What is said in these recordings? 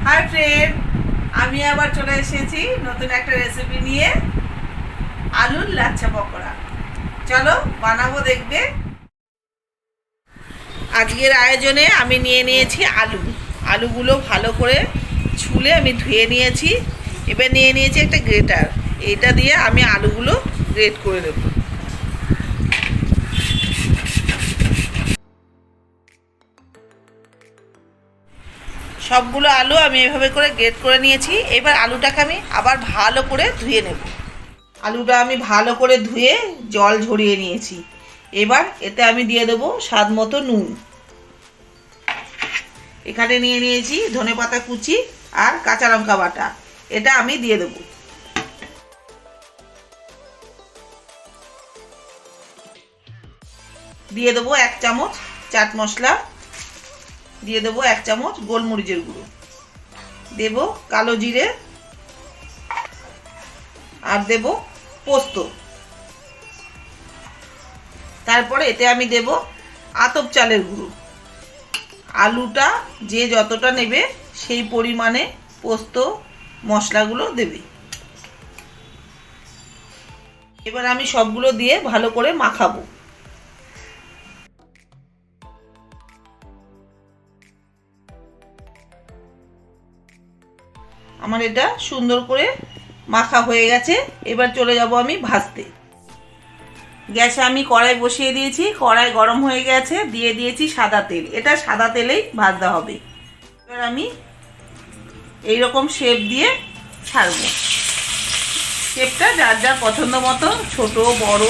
Hi friend, আমি আবার চলে এসেছি নতুন একটা রেসিপি নিয়ে, আলুর লাচ্ছা পকোড়া। চলো বানাবো, দেখবে। আজকের আয়োজনে আমি নিয়ে নিয়েছি আলুগুলো ভালো করে ছুলে আমি ধুয়ে নিয়েছি। এবার নিয়ে নিয়েছি একটা গ্রেটার, এটা দিয়ে আমি আলুগুলো গ্রেট করে নেব। সবগুলো আলু আমি এভাবে করে গ্রেট করে নিয়েছি। এবার আলুটাকে আমি আবার ভালো করে ধুয়ে নেব। আলুটা আমি ভালো করে ধুয়ে জল ঝরিয়ে নিয়েছি। এবার এতে আমি দিয়ে দেবো স্বাদ মতো নুন। এখানে নিয়ে নিয়েছি ধনেপাতা কুচি আর কাঁচা লঙ্কা বাটা, এটা আমি দিয়ে দেবো। দিয়ে দেবো 1 চামচ চাট মশলা, দিয়ে দেবো 1 চামচ গোলমরিচের গুঁড়ো, দেব কালো জিরে আর দেব পোস্ত। তারপরে এতে আমি দেব আতপ চালের গুঁড়ো। আলুটা যে যতটা নেবে সেই পরিমাণে পোস্ত মশলাগুলো দেবে। এবার আমি সবগুলো দিয়ে ভালো করে মাখাবো। আমার এটা সুন্দর করে মাখা হয়ে গেছে। এবার চলে যাব আমি ভাজতে। গ্যাসে আমি কড়াই বসিয়ে দিয়েছি, কড়াই গরম হয়ে গেছে, দিয়ে দিয়েছি সাদা তেল। এটা সাদা তেলেই ভাজতে হবে। এবার আমি এইরকম শেপ দিয়ে ছাড়ব। শেপটা যার যার পছন্দ মতো, ছোট বড়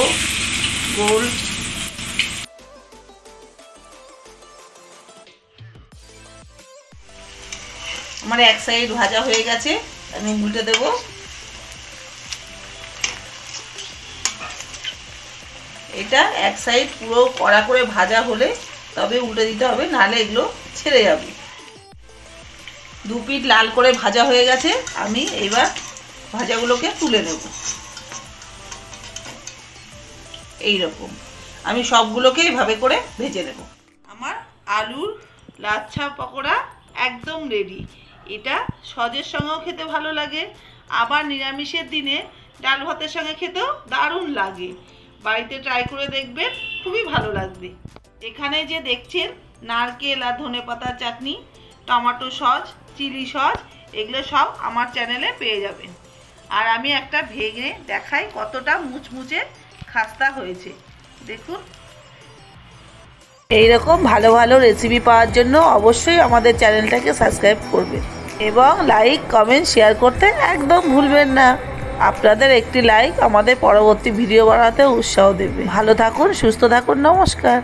গোল। আমার এক সাইড ভাজা হয়ে গেছে, আমি উল্টে দেব। এটা এক সাইড পুরো কড়া করে ভাজা হলে তবে উল্টে দিতে হবে, নাহলে এগুলো ছেড়ে যাবে। 2 পিঠ লাল করে ভাজা হয়ে গেছে, আমি এবার ভাজাগুলোকে তুলে নেব। এইরকম আমি সবগুলোকে এইভাবে করে ভেজে নেব। আমার আলুর লাচ্ছা পকোড়া একদম রেডি। এটা সজের সঙ্গেও খেতে ভালো লাগে, আবার নিরামিষের দিনে ডাল ভাতের সঙ্গে খেতেও দারুণ লাগে। বাড়িতে ট্রাই করে দেখবেন, খুবই ভালো লাগবে। এখানে যে দেখছেন নারকেল আর ধনেপাতার চাটনি, টমেটো সস, চিলি সস, এগুলো সব আমার চ্যানেলে পেয়ে যাবেন। আর আমি একটা ভেঙে দেখাই কতটা মুচমুচে খাস্তা হয়েছে, দেখুন। এইরকম ভালো ভালো রেসিপি পাওয়ার জন্য অবশ্যই আমাদের চ্যানেলটাকে সাবস্ক্রাইব করবেন এবং লাইক কমেন্ট শেয়ার করতে একদম ভুলবেন না। আপনাদের একটি লাইক আমাদের পরবর্তী ভিডিও বানাতে উৎসাহ দেবে। ভালো থাকুন, সুস্থ থাকুন, নমস্কার।